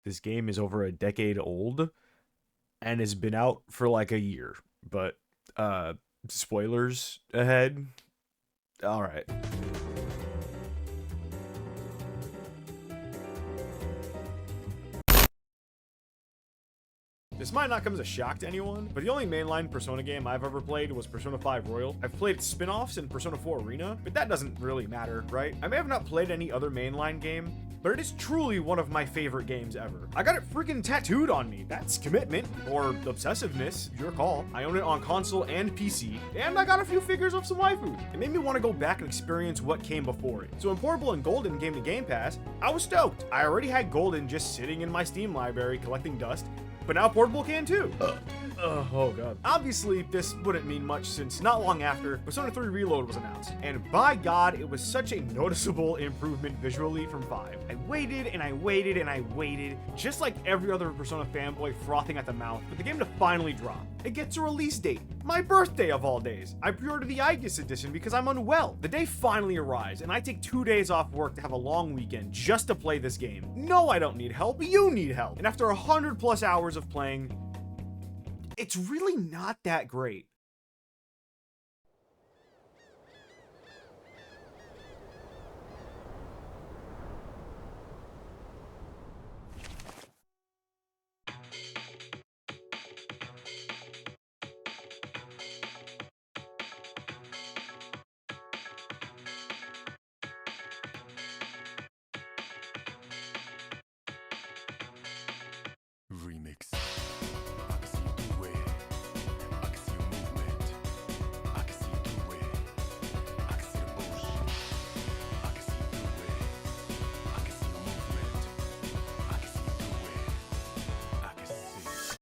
this game is over a decade old and has been out for like a year. But spoilers ahead. All right. This might not come as a shock to anyone, but the only mainline Persona game I've ever played was Persona 5 Royal. I've played spin-offs in Persona 4 Arena, but that doesn't really matter, right? I may have not played any other mainline game, but it is truly one of my favorite games ever. I got it freaking tattooed on me. That's commitment, or obsessiveness, your call. I own it on console and PC, and I got a few figures of some waifus. It made me want to go back and experience what came before it. So when Portable and Golden came to Game Pass, I was stoked. I already had Golden just sitting in my Steam library collecting dust, but now Portable can too. Oh god. Obviously, this wouldn't mean much since not long after, Persona 3 Reload was announced. And by god, it was such a noticeable improvement visually from 5. I waited and I waited and I waited, just like every other Persona fanboy frothing at the mouth, for the game to finally drop. It gets a release date. My birthday of all days. I pre-ordered the Aegis edition because I'm unwell. The day finally arrives, and I take 2 days off work to have a long weekend just to play this game. No, I don't need help, you need help. And after 100 plus hours of playing, it's really not that great. Remix. I can see you do it. I can see your movement. I can see you do it. I can see the motion. I can see you do it. I can see your movement. I can see you do it. I can see.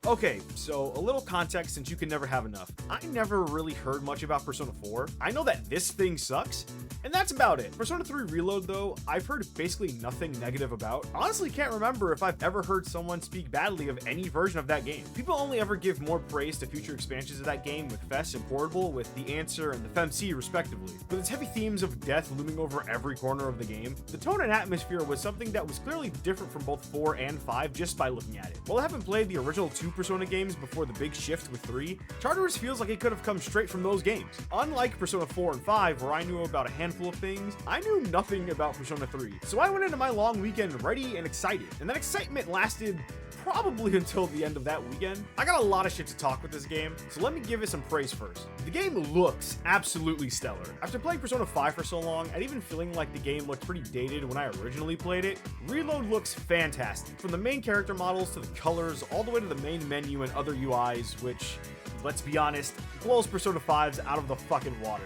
Okay, so a little context since you can never have enough. I never really heard much about Persona 4. I know that this thing sucks, and that's about it. Persona 3 Reload though, I've heard basically nothing negative about. Honestly can't remember if I've ever heard someone speak badly of any version of that game. People only ever give more praise to future expansions of that game with FES and Portable, with The Answer and the FEMC respectively. With its heavy themes of death looming over every corner of the game, the tone and atmosphere was something that was clearly different from both 4 and 5 just by looking at it. While I haven't played the original 2 Persona games before the big shift with 3, Charteris feels like it could have come straight from those games. Unlike Persona 4 and 5, where I knew about a handful of things, I knew nothing about Persona 3. So I went into my long weekend ready and excited, and that excitement lasted probably until the end of that weekend. I got a lot of shit to talk with this game, so let me give it some praise first. The game looks absolutely stellar. After playing Persona 5 for so long, and even feeling like the game looked pretty dated when I originally played it, Reload looks fantastic. From the main character models to the colors, all the way to the main menu and other UIs, which, let's be honest, blows Persona 5's out of the fucking water.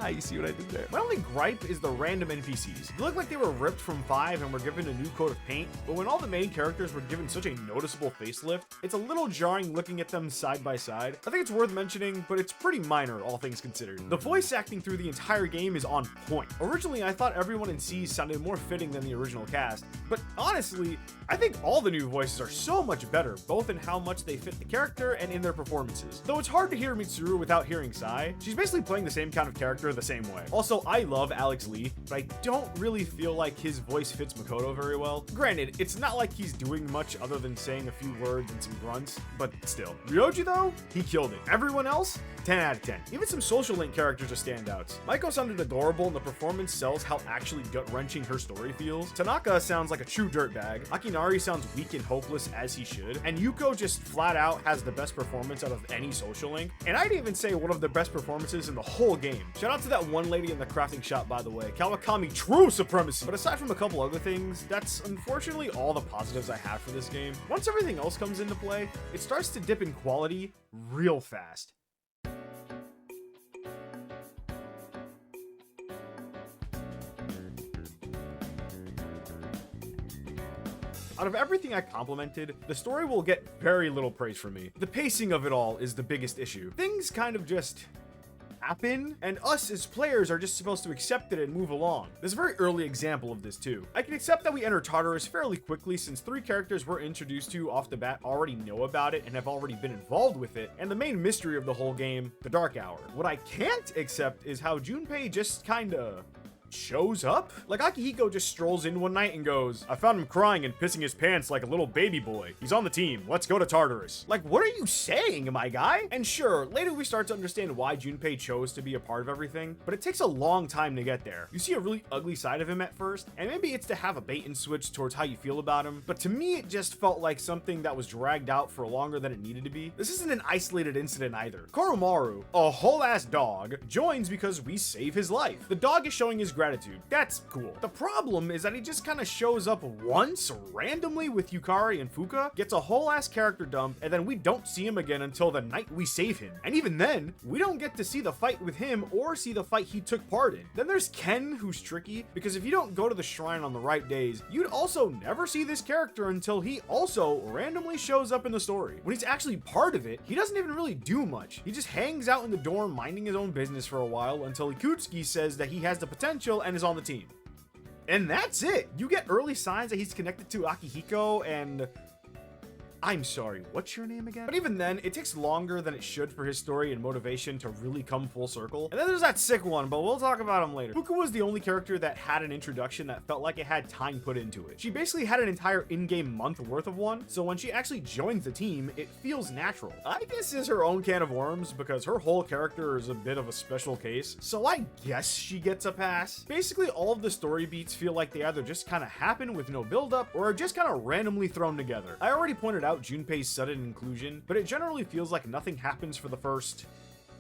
You see what I did there? My only gripe is the random NPCs. They look like they were ripped from 5 and were given a new coat of paint, but when all the main characters were given such a noticeable facelift, it's a little jarring looking at them side by side. I think it's worth mentioning, but it's pretty minor, all things considered. The voice acting through the entire game is on point. Originally, I thought everyone in C's sounded more fitting than the original cast, but honestly, I think all the new voices are so much better, both in how much they fit the character and in their performances. Though it's hard to hear Mitsuru without hearing Sai, she's basically playing the same kind of character the same way. Also, I love Alex Lee, but I don't really feel like his voice fits Makoto very well. Granted, it's not like he's doing much other than saying a few words and some grunts, but still. Ryoji though, he killed it. Everyone else, 10 out of 10. Even some social link characters are standouts. Maiko sounded adorable and the performance sells how actually gut-wrenching her story feels. Tanaka sounds like a true dirtbag. Akinari sounds weak and hopeless as he should. And Yuko just flat out has the best performance out of any social link. And I'd even say one of the best performances in the whole game. Shout out to that one lady in the crafting shop, by the way. Kawakami, true supremacy. But aside from a couple other things, that's unfortunately all the positives I have for this game. Once everything else comes into play, it starts to dip in quality real fast. Out of everything I complimented, the story will get very little praise from me. The pacing of it all is the biggest issue. Things kind of just happen, and us as players are just supposed to accept it and move along. There's a very early example of this too. I can accept that we enter Tartarus fairly quickly since 3 characters we're introduced to off the bat already know about it and have already been involved with it, and the main mystery of the whole game, the Dark Hour. What I can't accept is how Junpei just kinda shows up? Like, Akihiko just strolls in one night and goes, I found him crying and pissing his pants like a little baby boy. He's on the team. Let's go to Tartarus. Like, what are you saying, my guy? And sure, later we start to understand why Junpei chose to be a part of everything, but it takes a long time to get there. You see a really ugly side of him at first, and maybe it's to have a bait and switch towards how you feel about him, but to me it just felt like something that was dragged out for longer than it needed to be. This isn't an isolated incident either. Koromaru, a whole ass dog, joins because we save his life. The dog is showing his gratitude. That's cool. The problem is that he just kind of shows up once randomly with Yukari and Fuka, gets a whole ass character dump, and then we don't see him again until the night we save him. And even then, we don't get to see the fight with him or see the fight he took part in. Then there's Ken, who's tricky, because if you don't go to the shrine on the right days, you'd also never see this character until he also randomly shows up in the story. When he's actually part of it, he doesn't even really do much. He just hangs out in the dorm minding his own business for a while until Ikutsuki says that he has the potential and is on the team. And that's it. You get early signs that he's connected to Akihiko and... I'm sorry, what's your name again? But even then, it takes longer than it should for his story and motivation to really come full circle. And then there's that sick one, but we'll talk about him later. Fuka was the only character that had an introduction that felt like it had time put into it. She basically had an entire in-game month worth of one, so when she actually joins the team, it feels natural. I guess is her own can of worms because her whole character is a bit of a special case, so I guess she gets a pass. Basically, all of the story beats feel like they either just kind of happen with no build-up or are just kind of randomly thrown together. I already pointed out Junpei's sudden inclusion, but it generally feels like nothing happens for the first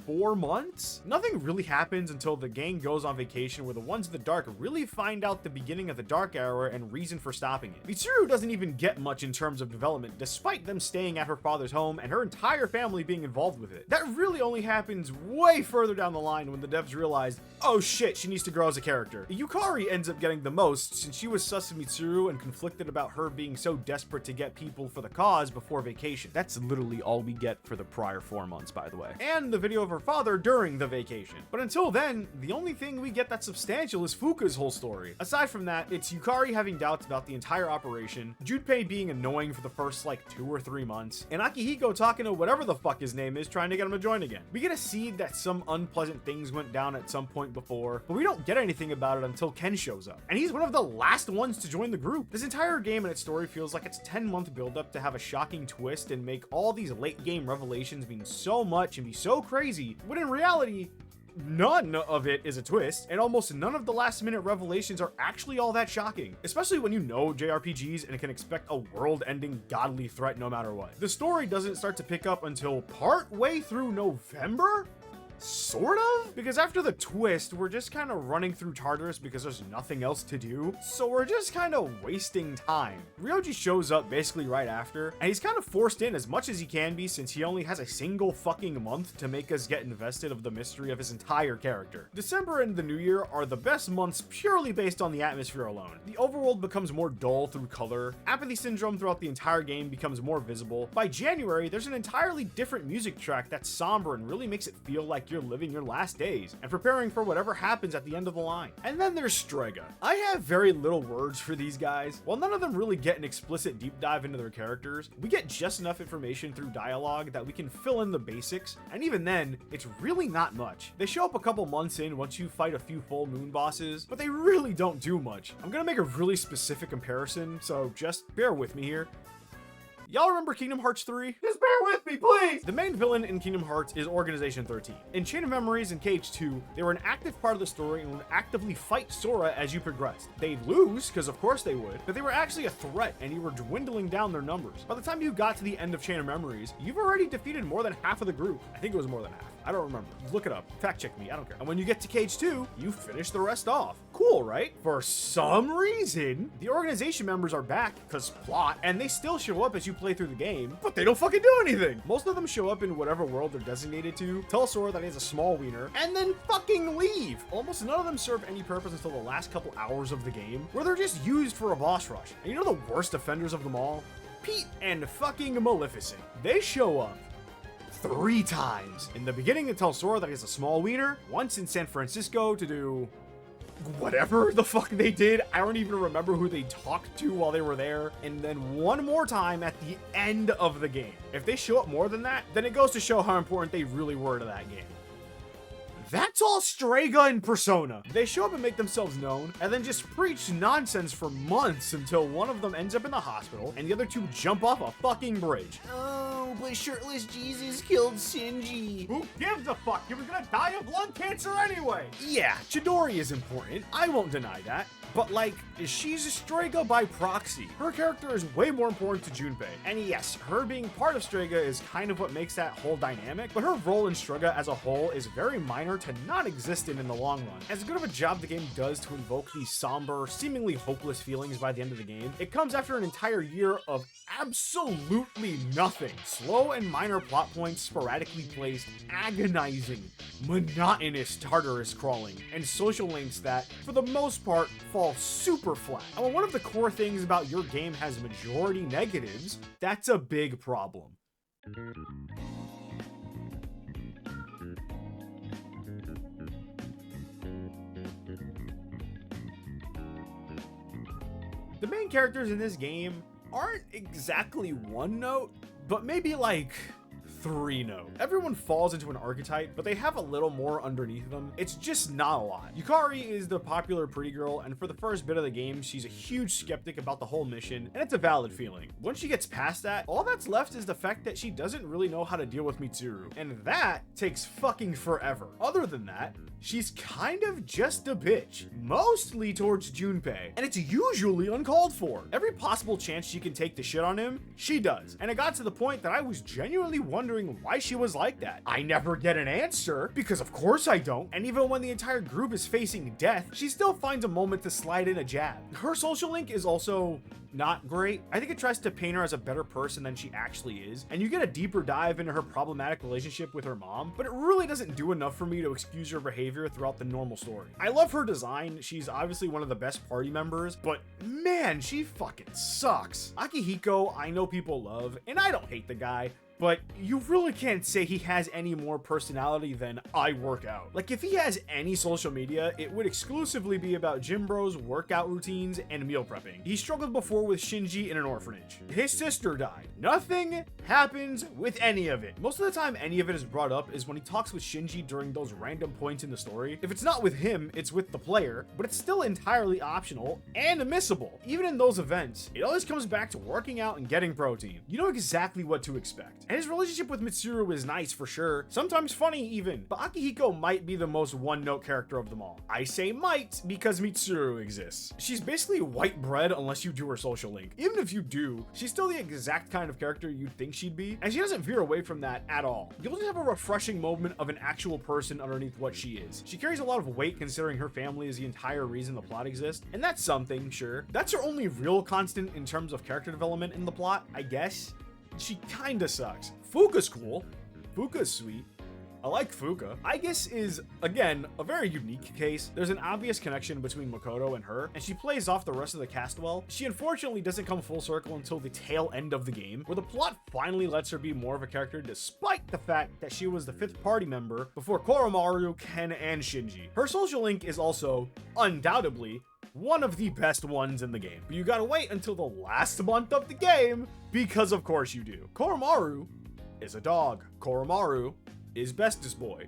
4 months? Nothing really happens until the gang goes on vacation where the ones in the dark really find out the beginning of the Dark Hour and reason for stopping it. Mitsuru doesn't even get much in terms of development despite them staying at her father's home and her entire family being involved with it. That really only happens way further down the line when the devs realize, oh shit, she needs to grow as a character. Yukari ends up getting the most since she was sus of Mitsuru and conflicted about her being so desperate to get people for the cause before vacation. That's literally all we get for the prior 4 months, by the way. And the video of her father during the vacation. But until then, the only thing we get that's substantial is Fuka's whole story. Aside from that, it's Yukari having doubts about the entire operation, Junpei being annoying for the first like 2 or 3 months, and Akihiko talking to whatever the fuck his name is trying to get him to join again. We get a seed that some unpleasant things went down at some point before, but we don't get anything about it until Ken shows up. And he's one of the last ones to join the group. This entire game and its story feels like it's a 10-month buildup to have a shocking twist and make all these late game revelations mean so much and be so crazy, when in reality, none of it is a twist, and almost none of the last minute revelations are actually all that shocking, especially when you know JRPGs and can expect a world-ending godly threat no matter what. The story doesn't start to pick up until part way through November? Sort of? Because after the twist, we're just kind of running through Tartarus because there's nothing else to do, so we're just kind of wasting time. Ryoji shows up basically right after, and he's kind of forced in as much as he can be since he only has a single fucking month to make us get invested of the mystery of his entire character. December and the New Year are the best months purely based on the atmosphere alone. The overworld becomes more dull through color, apathy syndrome throughout the entire game becomes more visible. By January, there's an entirely different music track that's somber and really makes it feel like you're living your last days and preparing for whatever happens at the end of the line. And then there's Strega. I have very little words for these guys. While none of them really get an explicit deep dive into their characters, we get just enough information through dialogue that we can fill in the basics, and even then, it's really not much. They show up a couple months in once you fight a few full moon bosses, but they really don't do much. I'm gonna make a really specific comparison, so just bear with me here. Y'all remember Kingdom Hearts 3? Just bear with me, please! The main villain in Kingdom Hearts is Organization 13. In Chain of Memories and KH2, they were an active part of the story and would actively fight Sora as you progressed. They'd lose, because of course they would, but they were actually a threat and you were dwindling down their numbers. By the time you got to the end of Chain of Memories, you've already defeated more than half of the group. I think it was more than half. I don't remember. Look it up. Fact check me. I don't care. And when you get to KH2, you finish the rest off. Cool, right? For some reason, the organization members are back, because plot, and they still show up as you play through the game, but they don't fucking do anything. Most of them show up in whatever world they're designated to, tell Sora that he has a small wiener, and then fucking leave. Almost none of them serve any purpose until the last couple hours of the game, where they're just used for a boss rush. And you know the worst offenders of them all? Pete and fucking Maleficent. They show up 3 times. In the beginning, to tell Sora that he's a small wiener, once in San Francisco to do whatever the fuck they did. I don't even remember who they talked to while they were there. And then one more time at the end of the game. If they show up more than that, then it goes to show how important they really were to that game. That's all Strega and Persona. They show up and make themselves known, and then just preach nonsense for months until one of them ends up in the hospital, and the other two jump off a fucking bridge. Oh, but shirtless Jesus killed Shinji. Who gives a fuck? He was gonna die of lung cancer anyway. Yeah, Chidori is important. I won't deny that. But like, she's a Strega by proxy. Her character is way more important to Junpei. And yes, her being part of Strega is kind of what makes that whole dynamic, but her role in Strega as a whole is very minor to non-existent in the long run. As good of a job the game does to invoke these somber, seemingly hopeless feelings by the end of the game, it comes after an entire year of absolutely nothing. Slow and minor plot points sporadically placed, agonizing, monotonous Tartarus crawling, and social links that, for the most part, fall super flat. And when one of the core things about your game has majority negatives, that's a big problem. The main characters in this game aren't exactly one note, but maybe like 3 note. Everyone falls into an archetype, but they have a little more underneath them. It's just not a lot. Yukari is the popular pretty girl, and for the first bit of the game, she's a huge skeptic about the whole mission, and it's a valid feeling. Once she gets past that, all that's left is the fact that she doesn't really know how to deal with Mitsuru, and that takes fucking forever. Other than that, she's kind of just a bitch, mostly towards Junpei, and it's usually uncalled for. Every possible chance she can take to shit on him, she does, and it got to the point that I was genuinely wondering why she was like that. I never get an answer, because of course I don't, and even when the entire group is facing death, she still finds a moment to slide in a jab. Her social link is also not great. I think it tries to paint her as a better person than she actually is, and you get a deeper dive into her problematic relationship with her mom, but it really doesn't do enough for me to excuse her behavior throughout the normal story. I love her design. She's obviously one of the best party members, but man, she fucking sucks. Akihiko, I know people love, and I don't hate the guy, but you really can't say he has any more personality than I work out. Like, if he has any social media, it would exclusively be about gym bros, workout routines, and meal prepping. He struggled before with Shinji in an orphanage. His sister died. Nothing happens with any of it. Most of the time any of it is brought up is when he talks with Shinji during those random points in the story. If it's not with him, it's with the player, but it's still entirely optional and missable. Even in those events, it always comes back to working out and getting protein. You know exactly what to expect. And his relationship with Mitsuru is nice for sure, sometimes funny even, but Akihiko might be the most one-note character of them all. I say might because Mitsuru exists. She's basically white bread unless you do her social link. Even if you do, she's still the exact kind of character you'd think she'd be, and she doesn't veer away from that at all. You'll just have a refreshing moment of an actual person underneath what she is. She carries a lot of weight considering her family is the entire reason the plot exists, and that's something, sure. That's her only real constant in terms of character development in the plot, I guess. She kinda sucks. Fuka's cool. Fuka's sweet. I like Fuka. Aigis is, again, a very unique case. There's an obvious connection between Makoto and her, and she plays off the rest of the cast well. She unfortunately doesn't come full circle until the tail end of the game, where the plot finally lets her be more of a character despite the fact that she was the 5th party member before Koromaru, Ken, and Shinji. Her social link is also, undoubtedly, one of the best ones in the game. But you gotta wait until the last month of the game, because of course you do. Koromaru is a dog. Koromaru is Bestest Boy.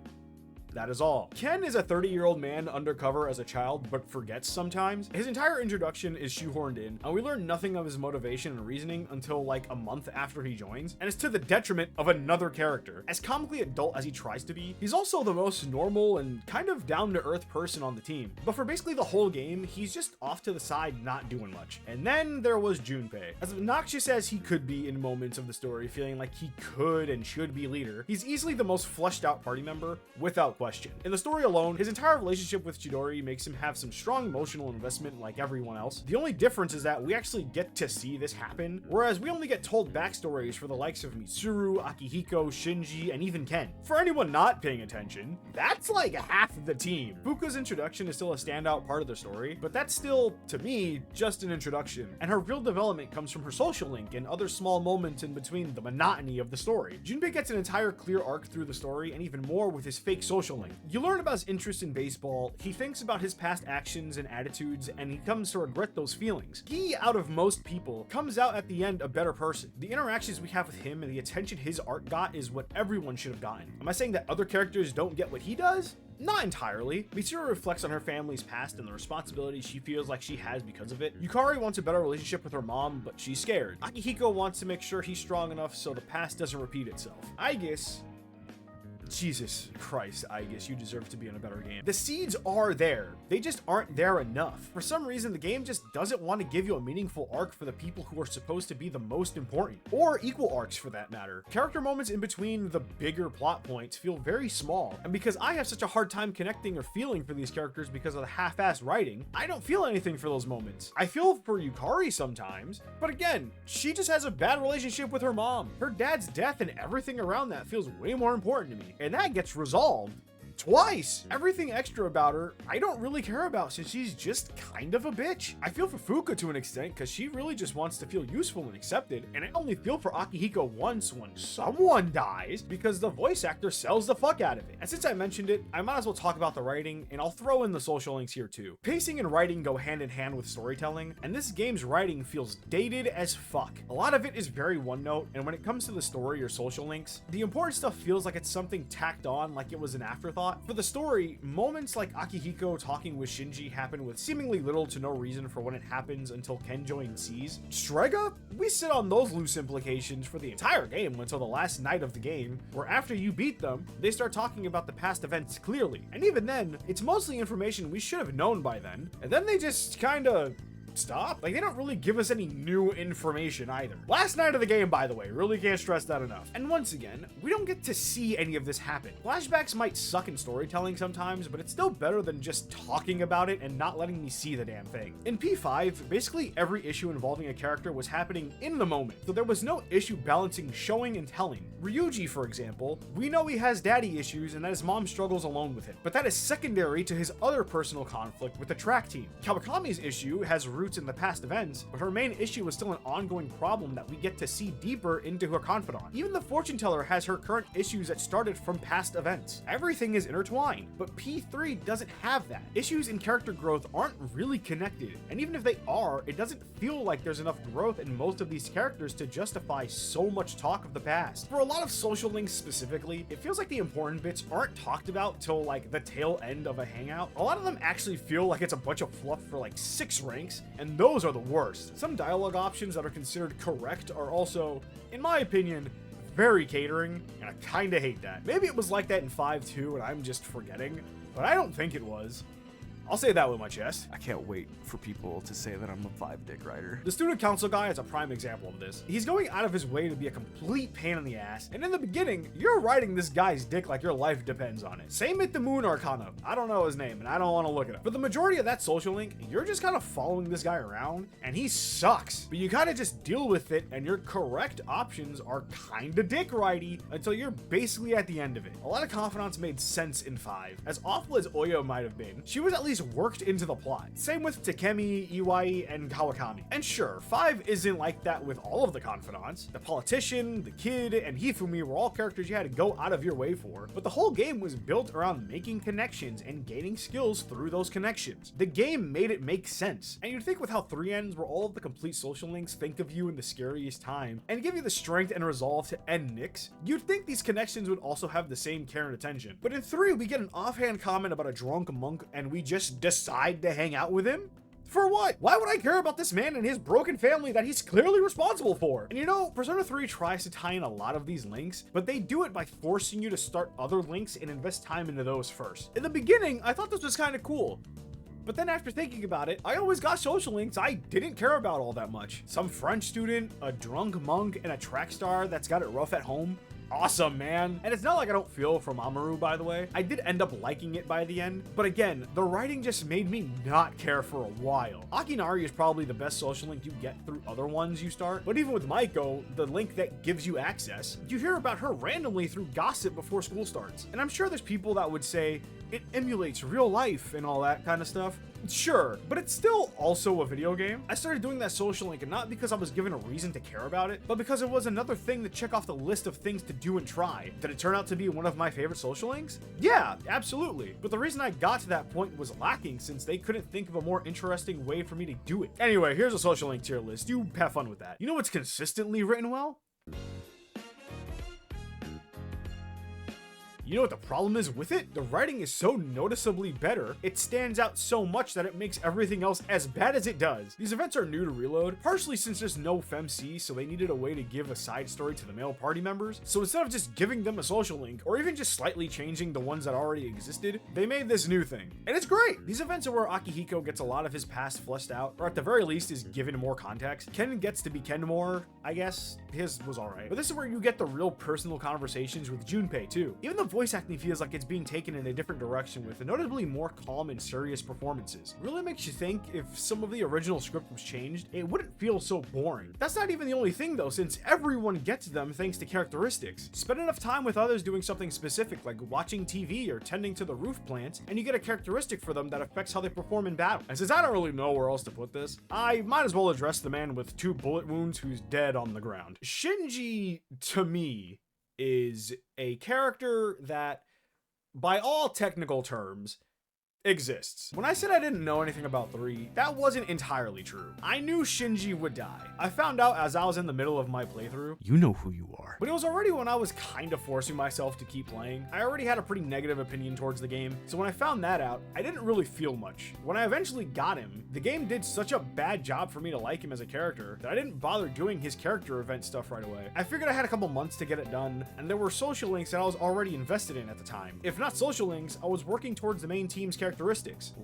That is all. Ken is a 30-year-old man undercover as a child, but forgets sometimes. His entire introduction is shoehorned in, and we learn nothing of his motivation and reasoning until like a month after he joins, and it's to the detriment of another character. As comically adult as he tries to be, he's also the most normal and kind of down-to-earth person on the team. But for basically the whole game, he's just off to the side, not doing much. And then there was Junpei. As obnoxious as he could be in moments of the story, feeling like he could and should be leader, he's easily the most fleshed out party member, without question. In the story alone, his entire relationship with Chidori makes him have some strong emotional investment like everyone else. The only difference is that we actually get to see this happen, whereas we only get told backstories for the likes of Mitsuru, Akihiko, Shinji, and even Ken. For anyone not paying attention, that's like half of the team. Fuka's introduction is still a standout part of the story, but that's still, to me, just an introduction, and her real development comes from her social link and other small moments in between the monotony of the story. Junpei gets an entire clear arc through the story, and even more with his fake social link. You learn about his interest in baseball, he thinks about his past actions and attitudes, and he comes to regret those feelings. He, out of most people, comes out at the end a better person. The interactions we have with him and the attention his art got is what everyone should have gotten. Am I saying that other characters don't get what he does? Not entirely. Mitsuru reflects on her family's past and the responsibilities she feels like she has because of it. Yukari wants a better relationship with her mom, but she's scared. Akihiko wants to make sure he's strong enough so the past doesn't repeat itself. Aigis, Jesus Christ, Aigis, you deserve to be in a better game. The seeds are there. They just aren't there enough. For some reason, the game just doesn't want to give you a meaningful arc for the people who are supposed to be the most important, or equal arcs for that matter. Character moments in between the bigger plot points feel very small, and because I have such a hard time connecting or feeling for these characters because of the half-assed writing, I don't feel anything for those moments. I feel for Yukari sometimes, but again, she just has a bad relationship with her mom. Her dad's death and everything around that feels way more important to me. And that gets resolved twice. Everything extra about her, I don't really care about since she's just kind of a bitch. I feel for Fuka to an extent because she really just wants to feel useful and accepted, and I only feel for Akihiko once when someone dies because the voice actor sells the fuck out of it. And since I mentioned it, I might as well talk about the writing, and I'll throw in the social links here too. Pacing and writing go hand in hand with storytelling, and this game's writing feels dated as fuck. A lot of it is very one note, and when it comes to the story or social links, the important stuff feels like it's something tacked on like it was an afterthought. For the story, moments like Akihiko talking with Shinji happen with seemingly little to no reason for when it happens until Ken joins Seas. Strega? We sit on those loose implications for the entire game until the last night of the game, where after you beat them, they start talking about the past events clearly. And even then, it's mostly information we should have known by then, and then they just kinda stop. Like, they don't really give us any new information either. Last night of the game, by the way, really can't stress that enough. And once again, we don't get to see any of this happen. Flashbacks might suck in storytelling sometimes, but it's still better than just talking about it and not letting me see the damn thing. In P5, basically every issue involving a character was happening in the moment, so there was no issue balancing showing and telling. Ryuji, for example, we know he has daddy issues and that his mom struggles alone with him, but that is secondary to his other personal conflict with the track team. Kawakami's issue has roots in the past events, but her main issue is still an ongoing problem that we get to see deeper into her confidant. Even the fortune teller has her current issues that started from past events. Everything is intertwined, but P3 doesn't have that. Issues in character growth aren't really connected, and even if they are, it doesn't feel like there's enough growth in most of these characters to justify so much talk of the past. For a lot of social links specifically, it feels like the important bits aren't talked about till like the tail end of a hangout. A lot of them actually feel like it's a bunch of fluff for like 6 ranks, and those are the worst. Some dialogue options that are considered correct are also, in my opinion, very catering, and I kinda hate that. Maybe it was like that in 5 too, and I'm just forgetting, but I don't think it was. I'll say that with my chest. I can't wait for people to say that I'm a 5-dick writer. The student council guy is a prime example of this. He's going out of his way to be a complete pain in the ass, and in the beginning, you're riding this guy's dick like your life depends on it. Same with the Moon Arcana. I don't know his name, and I don't want to look it up. For the majority of that social link, you're just kind of following this guy around, and he sucks. But you kind of just deal with it, and your correct options are kind of dick righty until you're basically at the end of it. A lot of confidants made sense in 5. As awful as Oyo might have been, she was at least worked into the plot. Same with Takemi, Iwai, and Kawakami. And sure, 5 isn't like that with all of the confidants. The politician, the kid, and Hifumi were all characters you had to go out of your way for, but the whole game was built around making connections and gaining skills through those connections. The game made it make sense, and you'd think with how 3 ends, where all of the complete social links think of you in the scariest time and give you the strength and resolve to end Nyx, you'd think these connections would also have the same care and attention. But in 3, we get an offhand comment about a drunk monk and we just decide to hang out with him? For what? Why would I care about this man and his broken family that he's clearly responsible for? And you know, Persona 3 tries to tie in a lot of these links, but they do it by forcing you to start other links and invest time into those first. In the beginning, I thought this was kind of cool. But then after thinking about it, I always got social links I didn't care about all that much. Some French student, a drunk monk, and a track star that's got it rough at home. awesome, man. And it's not like I don't feel for Mamoru, by the way. I did end up liking it by the end, but again, the writing just made me not care for a while. Akinari is probably the best social link you get through other ones you start, but even with Maiko, the link that gives you access, you hear about her randomly through gossip before school starts. And I'm sure there's people that would say it emulates real life and all that kind of stuff. Sure, but it's still also a video game. I started doing that social link not because I was given a reason to care about it, but because it was another thing to check off the list of things to do and try. Did it turn out to be one of my favorite social links? Yeah, absolutely. But the reason I got to that point was lacking since they couldn't think of a more interesting way for me to do it. Anyway, here's a social link tier list. You have fun with that. You know what's consistently written well? You know what the problem is with it? The writing is so noticeably better, it stands out so much that it makes everything else as bad as it does. These events are new to Reload, partially since there's no FemC, so they needed a way to give a side story to the male party members. So instead of just giving them a social link, or even just slightly changing the ones that already existed, they made this new thing. And it's great! These events are where Akihiko gets a lot of his past fleshed out, or at the very least is given more context. Ken gets to be Ken more, I guess. His was alright. But this is where you get the real personal conversations with Junpei too. Even the voice acting feels like it's being taken in a different direction with notably more calm and serious performances. It really makes you think if some of the original script was changed, it wouldn't feel so boring. That's not even the only thing though, since everyone gets them thanks to characteristics. Spend enough time with others doing something specific like watching TV or tending to the roof plants, and you get a characteristic for them that affects how they perform in battle. And since I don't really know where else to put this, I might as well address the man with 2 bullet wounds who's dead on the ground. Shinji, to me, is a character that, by all technical terms, exists. When I said I didn't know anything about 3, that wasn't entirely true. I knew Shinji would die. I found out as I was in the middle of my playthrough. You know who you are. But it was already when I was kind of forcing myself to keep playing. I already had a pretty negative opinion towards the game, so when I found that out, I didn't really feel much. When I eventually got him, the game did such a bad job for me to like him as a character that I didn't bother doing his character event stuff right away. I figured I had a couple months to get it done, and there were social links that I was already invested in at the time. If not social links, I was working towards the main team's characteristics.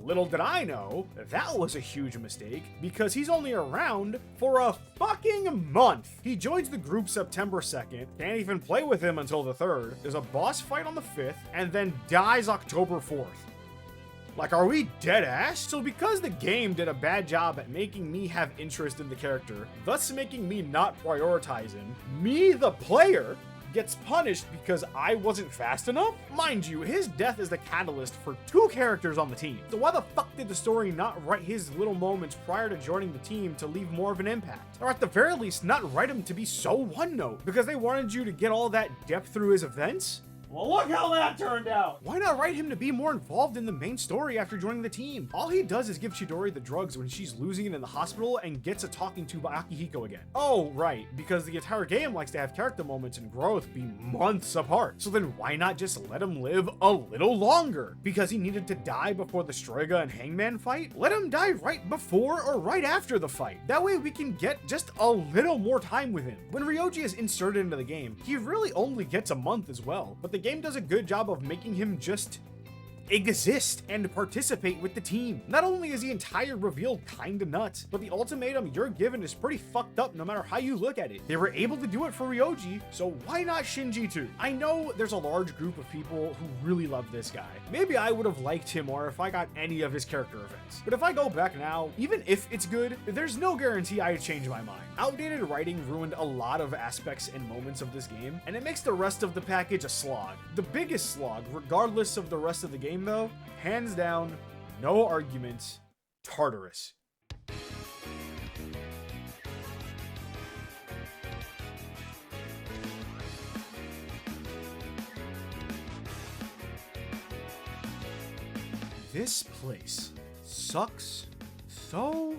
Little did I know, that was a huge mistake, because he's only around for a fucking month. He joins the group September 2nd, can't even play with him until the 3rd, there's a boss fight on the 5th, and then dies October 4th. Like, are we dead ass? So because the game did a bad job at making me have interest in the character, thus making me not prioritize him, me, the player, gets punished because I wasn't fast enough? Mind you, his death is the catalyst for 2 characters on the team. So why the fuck did the story not write his little moments prior to joining the team to leave more of an impact? Or at the very least, not write him to be so one-note because they wanted you to get all that depth through his events? Well, look how that turned out! Why not write him to be more involved in the main story after joining the team? All he does is give Chidori the drugs when she's losing it in the hospital and gets a talking to by Akihiko again. Oh, right, because the entire game likes to have character moments and growth be months apart. So then why not just let him live a little longer? Because he needed to die before the Strega and Hangman fight? Let him die right before or right after the fight. That way we can get just a little more time with him. When Ryoji is inserted into the game, he really only gets a month as well, but the game does a good job of making him just exist and participate with the team. Not only is the entire reveal kinda nuts, but the ultimatum you're given is pretty fucked up no matter how you look at it. They were able to do it for Ryoji, so why not Shinji too? I know there's a large group of people who really love this guy. Maybe I would have liked him more if I got any of his character events. But if I go back now, even if it's good, there's no guarantee I'd change my mind. Outdated writing ruined a lot of aspects and moments of this game, and it makes the rest of the package a slog. The biggest slog, regardless of the rest of the game though, hands down, no argument, Tartarus. This place sucks so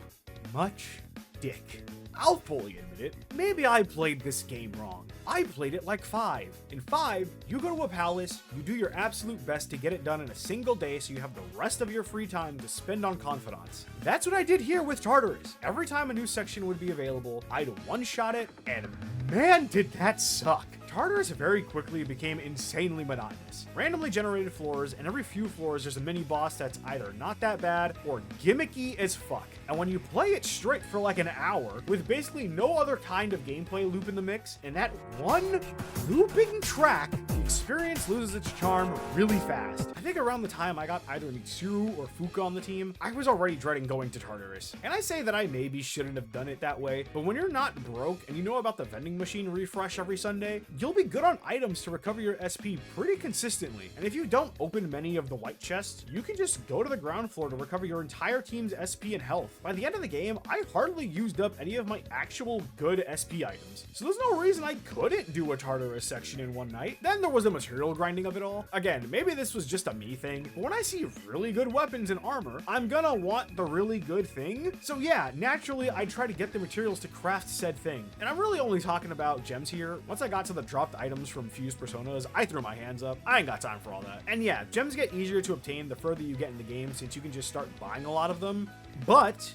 much dick. I'll fully admit it. Maybe I played this game wrong. I played it like 5. In 5, you go to a palace, you do your absolute best to get it done in a single day so you have the rest of your free time to spend on confidants. That's what I did here with Tartarus. Every time a new section would be available, I'd one-shot it, and man did that suck. Tartarus very quickly became insanely monotonous. Randomly generated floors, and every few floors there's a mini boss that's either not that bad or gimmicky as fuck. And when you play it straight for like an hour, with basically no other kind of gameplay loop in the mix, and that one looping track, the experience loses its charm really fast. I think around the time I got either Mitsuru or Fuka on the team, I was already dreading going to Tartarus. And I say that I maybe shouldn't have done it that way, but when you're not broke and you know about the vending machine refresh every Sunday, you'll be good on items to recover your SP pretty consistently. And if you don't open many of the white chests, you can just go to the ground floor to recover your entire team's SP and health. By the end of the game, I hardly used up any of my actual good SP items, so there's no reason I couldn't do a Tartarus section in one night. Then there was the material grinding of it all. Again, maybe this was just a me thing, but when I see really good weapons and armor, I'm gonna want the really good thing. So yeah, naturally I try to get the materials to craft said thing. And I'm really only talking about gems here. Once I got to the dropped items from fused personas, I threw my hands up. I ain't got time for all that. And yeah, gems get easier to obtain the further you get in the game, since you can just start buying a lot of them, but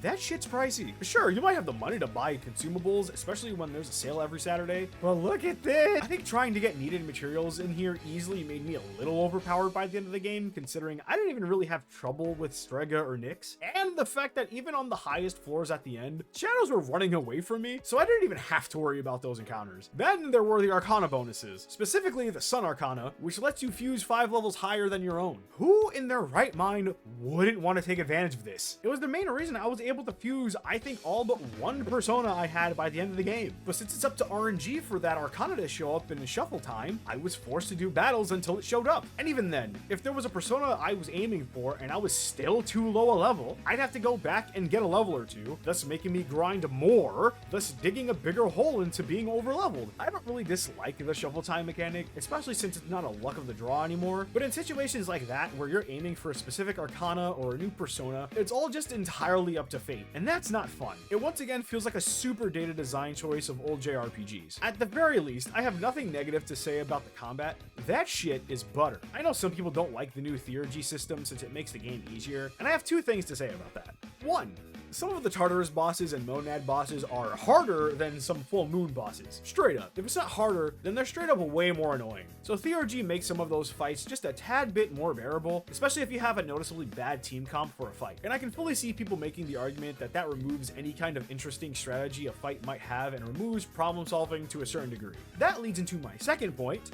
that shit's pricey. Sure, you might have the money to buy consumables, especially when there's a sale every Saturday, but look at this! I think trying to get needed materials in here easily made me a little overpowered by the end of the game, considering I didn't even really have trouble with Strega or Nyx, and the fact that even on the highest floors at the end, shadows were running away from me, so I didn't even have to worry about those encounters. Then there were the Arcana bonuses, specifically the Sun Arcana, which lets you fuse 5 levels higher than your own. Who in their right mind wouldn't want to take advantage of this? It was the main reason I was able to fuse, I think, all but one persona I had by the end of the game. But since it's up to RNG for that Arcana to show up in the shuffle time, I was forced to do battles until it showed up. And even then, if there was a persona I was aiming for and I was still too low a level, I'd have to go back and get a level or two, thus making me grind more, thus digging a bigger hole into being overleveled. I don't really dislike the shuffle time mechanic, especially since it's not a luck of the draw anymore, but in situations like that where you're aiming for a specific Arcana or a new persona, it's all just entirely up to fate. And that's not fun. It once again feels like a super dated design choice of old JRPGs. At the very least, I have nothing negative to say about the combat. That shit is butter. I know some people don't like the new Theurgy system since it makes the game easier, and I have two things to say about that. One, some of the Tartarus bosses and Monad bosses are harder than some Full Moon bosses. Straight up. If it's not harder, then they're straight up way more annoying. So Theurgy makes some of those fights just a tad bit more bearable, especially if you have a noticeably bad team comp for a fight. And I can fully see people making the argument that that removes any kind of interesting strategy a fight might have and removes problem solving to a certain degree. That leads into my second point.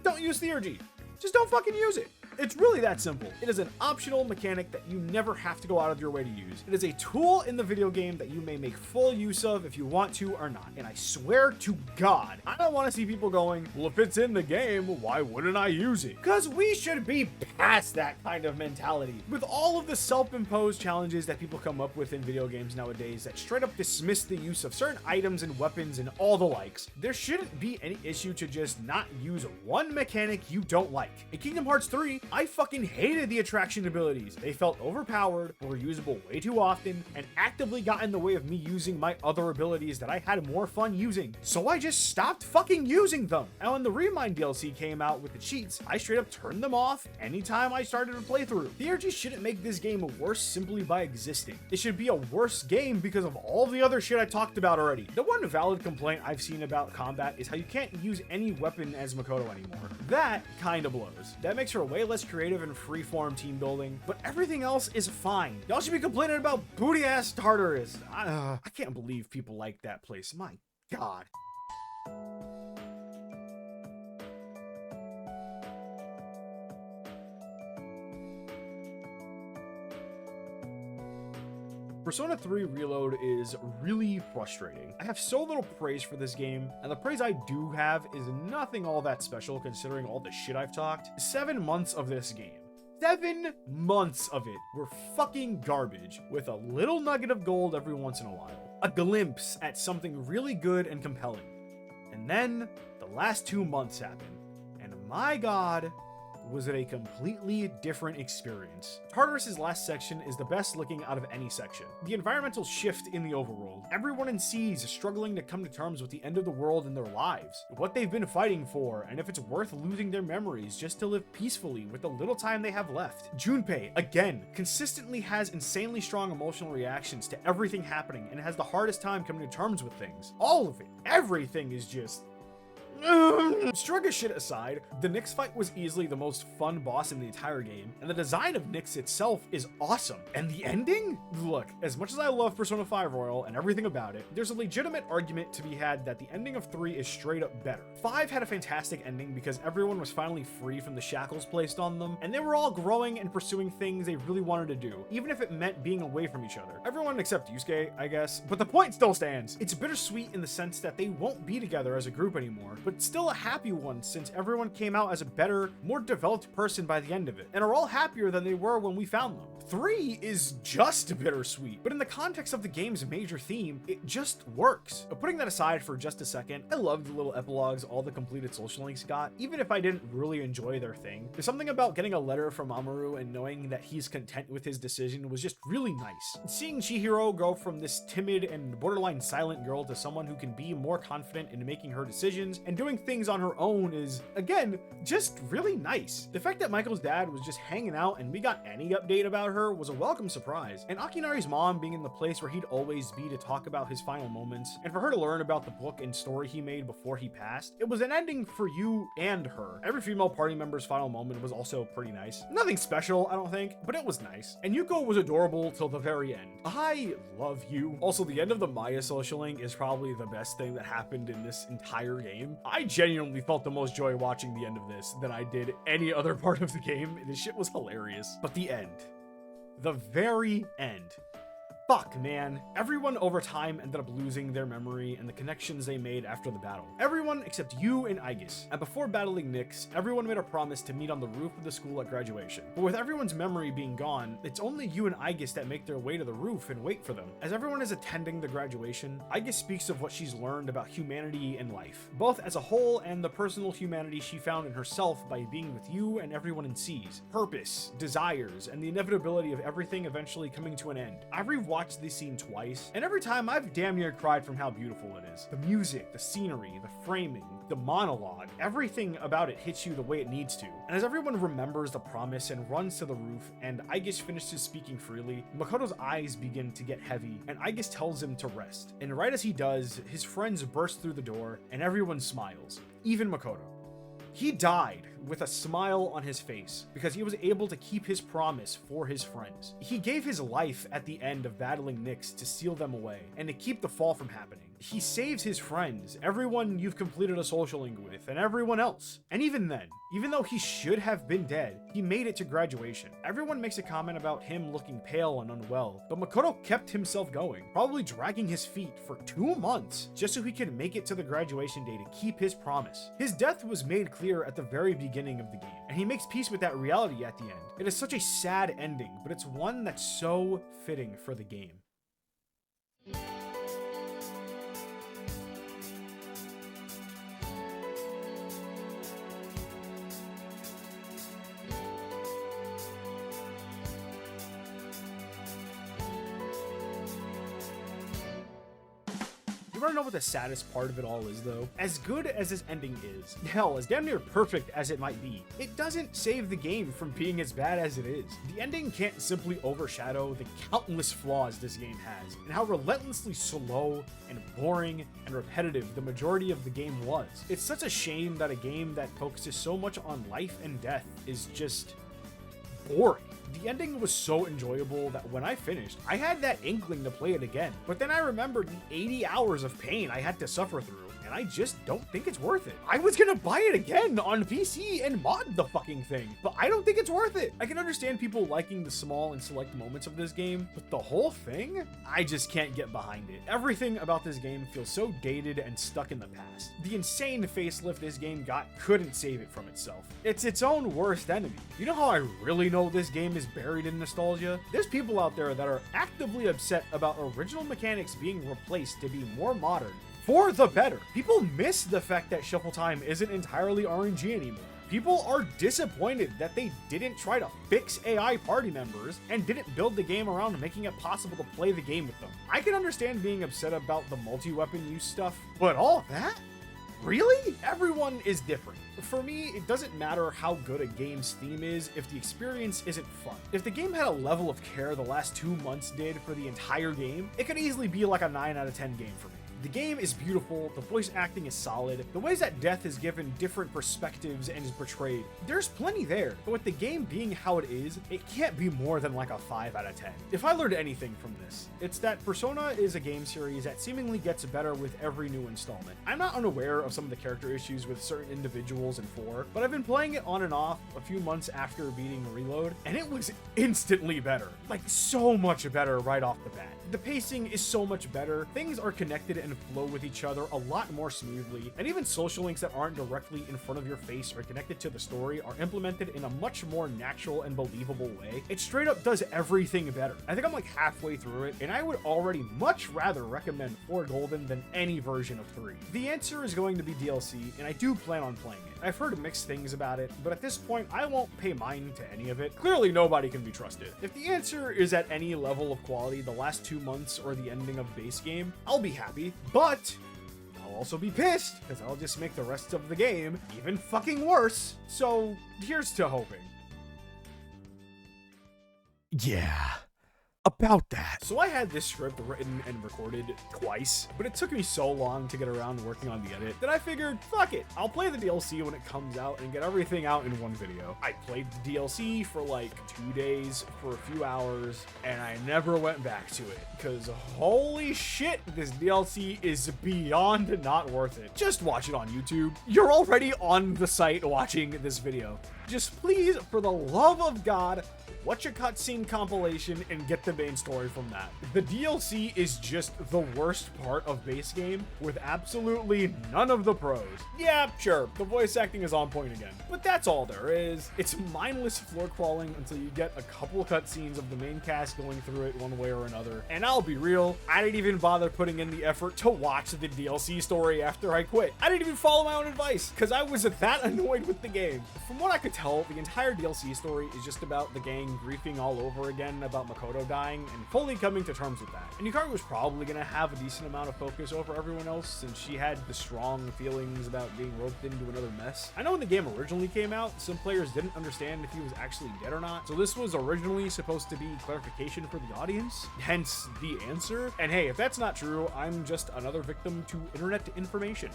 Don't use Theurgy. Just don't fucking use it. It's really that simple. It is an optional mechanic that you never have to go out of your way to use. It is a tool in the video game that you may make full use of if you want to or not. And I swear to God, I don't want to see people going, well, if it's in the game, why wouldn't I use it? Because we should be past that kind of mentality. With all of the self-imposed challenges that people come up with in video games nowadays that straight up dismiss the use of certain items and weapons and all the likes, there shouldn't be any issue to just not use one mechanic you don't like. In Kingdom Hearts 3, I fucking hated the attraction abilities. They felt overpowered, were usable way too often, and actively got in the way of me using my other abilities that I had more fun using. So I just stopped fucking using them. And when the Remind DLC came out with the cheats, I straight up turned them off anytime I started a playthrough. Theurgy shouldn't make this game worse simply by existing. It should be a worse game because of all the other shit I talked about already. The one valid complaint I've seen about combat is how you can't use any weapon as Makoto anymore. That kind of blows. That makes for way less creative and freeform team building, but everything else is fine. Y'all should be complaining about booty ass Tartarus. I can't believe people like that place. My God. Persona 3 Reload is really frustrating. I have so little praise for this game, and the praise I do have is nothing all that special considering all the shit I've talked. 7 months of this game. 7 months of it were fucking garbage, with a little nugget of gold every once in a while. A glimpse at something really good and compelling. And then, the last 2 months happened, and my God, was it a completely different experience. Tartarus' last section is the best looking out of any section. The environmental shift in the overworld, everyone in Seas is struggling to come to terms with the end of the world in their lives, what they've been fighting for, and if it's worth losing their memories just to live peacefully with the little time they have left. Junpei, again, consistently has insanely strong emotional reactions to everything happening and has the hardest time coming to terms with things. All of it, everything is just Shrug his shit aside, the Nyx fight was easily the most fun boss in the entire game, and the design of Nyx itself is awesome. And the ending? Look, as much as I love Persona 5 Royal and everything about it, there's a legitimate argument to be had that the ending of 3 is straight up better. 5 had a fantastic ending because everyone was finally free from the shackles placed on them, and they were all growing and pursuing things they really wanted to do, even if it meant being away from each other. Everyone except Yusuke, I guess, but the point still stands. It's bittersweet in the sense that they won't be together as a group anymore, but still a happy one since everyone came out as a better, more developed person by the end of it, and are all happier than they were when we found them. 3 is just bittersweet, but in the context of the game's major theme, it just works. But putting that aside for just a second, I love the little epilogues all the completed social links got, even if I didn't really enjoy their thing. There's something about getting a letter from Mamoru and knowing that he's content with his decision was just really nice. Seeing Chihiro go from this timid and borderline silent girl to someone who can be more confident in making her decisions and doing things on her own is, again, just really nice. The fact that Michael's dad was just hanging out and we got any update about her was a welcome surprise, and Akinari's mom being in the place where he'd always be to talk about his final moments, and for her to learn about the book and story he made before he passed, it was an ending for you and her. Every female party member's final moment was also pretty nice. Nothing special, I don't think, but it was nice. And Yuko was adorable till the very end. I love you. Also, the end of the Maya social link is probably the best thing that happened in this entire game. I genuinely felt the most joy watching the end of this than I did any other part of the game. This shit was hilarious. But the end. The very end. Fuck, man. Everyone over time ended up losing their memory and the connections they made after the battle. Everyone except you and Aigis. And before battling Nyx, everyone made a promise to meet on the roof of the school at graduation. But with everyone's memory being gone, it's only you and Aigis that make their way to the roof and wait for them. As everyone is attending the graduation, Aigis speaks of what she's learned about humanity and life, both as a whole and the personal humanity she found in herself by being with you and everyone in Seas. Purpose, desires, and the inevitability of everything eventually coming to an end. I've rewatched this scene twice, and every time I've damn near cried from how beautiful it is. The music, the scenery, the framing, the monologue, everything about it hits you the way it needs to. And as everyone remembers the promise and runs to the roof, and Aigis finishes speaking freely, Makoto's eyes begin to get heavy, and Aigis tells him to rest. And right as he does, his friends burst through the door, and everyone smiles, even Makoto. He died with a smile on his face because he was able to keep his promise for his friends. He gave his life at the end of battling Nyx to seal them away and to keep the fall from happening. He saves his friends, everyone you've completed a social link with, and everyone else. And even then, even though he should have been dead, he made it to graduation. Everyone makes a comment about him looking pale and unwell, but Makoto kept himself going, probably dragging his feet for 2 months just so he could make it to the graduation day to keep his promise. His death was made clear at the very beginning of the game, and he makes peace with that reality at the end. It is such a sad ending, but it's one that's so fitting for the game. You wanna know what the saddest part of it all is, though? As good as this ending is, hell, as damn near perfect as it might be, it doesn't save the game from being as bad as it is. The ending can't simply overshadow the countless flaws this game has, and how relentlessly slow and boring and repetitive the majority of the game was. It's such a shame that a game that focuses so much on life and death is just boring. The ending was so enjoyable that when I finished, I had that inkling to play it again. But then I remembered the 80 hours of pain I had to suffer through, and I just don't think it's worth it. I was gonna buy it again on PC and mod the fucking thing, but I don't think it's worth it. I can understand people liking the small and select moments of this game, but the whole thing? I just can't get behind it. Everything about this game feels so dated and stuck in the past. The insane facelift this game got couldn't save it from itself. It's its own worst enemy. You know how I really know this game is buried in nostalgia? There's people out there that are actively upset about original mechanics being replaced to be more modern for the better. People miss the fact that Shuffle Time isn't entirely RNG anymore. People are disappointed that they didn't try to fix AI party members and didn't build the game around making it possible to play the game with them. I can understand being upset about the multi-weapon use stuff, but all that? Really? Everyone is different. For me, it doesn't matter how good a game's theme is if the experience isn't fun. If the game had a level of care the last 2 months did for the entire game, it could easily be like a 9 out of 10 game for me. The game is beautiful, the voice acting is solid, the ways that death is given different perspectives and is portrayed, there's plenty there, but with the game being how it is, it can't be more than like a 5 out of 10. If I learned anything from this, it's that Persona is a game series that seemingly gets better with every new installment. I'm not unaware of some of the character issues with certain individuals in 4, but I've been playing it on and off a few months after beating Reload, and it was instantly better. Like, so much better right off the bat. The pacing is so much better, things are connected and flow with each other a lot more smoothly, and even social links that aren't directly in front of your face or connected to the story are implemented in a much more natural and believable way. It straight up does everything better. I think I'm like halfway through it, and I would already much rather recommend 4 Golden than any version of 3. The answer is going to be DLC, and I do plan on playing it. I've heard mixed things about it, but at this point, I won't pay mind to any of it. Clearly, nobody can be trusted. If the answer is at any level of quality the last 2 months or the ending of base game, I'll be happy, but I'll also be pissed, because I'll just make the rest of the game even fucking worse. So, here's to hoping. Yeah. About that. So I had this script written and recorded twice, but it took me so long to get around to working on the edit that I figured, fuck it, I'll play the DLC when it comes out and get everything out in one video. I played the DLC for like 2 days for a few hours, and I never went back to it, because holy shit, this DLC is beyond not worth it. Just watch it on YouTube. You're already on the site watching this video. Just please, for the love of God, watch a cutscene compilation and get the main story from that. The DLC is just the worst part of base game with absolutely none of the pros. Yeah, sure, the voice acting is on point again, but that's all there is. It's mindless floor crawling until you get a couple cutscenes of the main cast going through it one way or another. And I'll be real, I didn't even bother putting in the effort to watch the DLC story after I quit. I didn't even follow my own advice because I was that annoyed with the game. From what I could tell, the entire DLC story is just about the gang griefing all over again about Makoto dying and fully coming to terms with that. And Yukari was probably going to have a decent amount of focus over everyone else since she had the strong feelings about being roped into another mess. I know when the game originally came out, some players didn't understand if he was actually dead or not, so this was originally supposed to be clarification for the audience, hence the answer. And hey, if that's not true, I'm just another victim to internet information.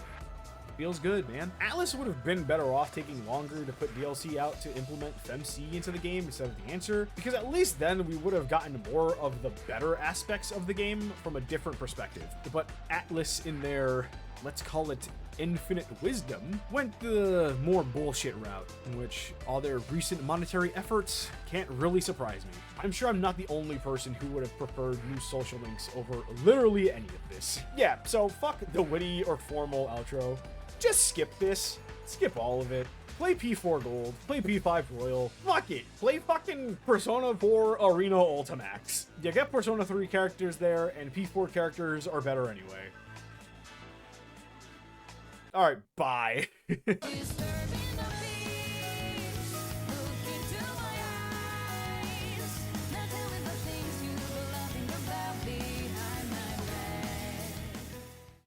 Feels good, man. Atlus would have been better off taking longer to put DLC out to implement FemC into the game instead of the answer, because at least then we would have gotten more of the better aspects of the game from a different perspective. But Atlus, in their, let's call it infinite wisdom, went the more bullshit route, in which all their recent monetary efforts can't really surprise me. I'm sure I'm not the only person who would have preferred new social links over literally any of this. Yeah, so fuck the witty or formal outro. Just skip this. Skip all of it. Play P4 Gold. Play P5 Royal. Fuck it. Play fucking Persona 4 Arena Ultimax. You get Persona 3 characters there, and P4 characters are better anyway. Alright, bye.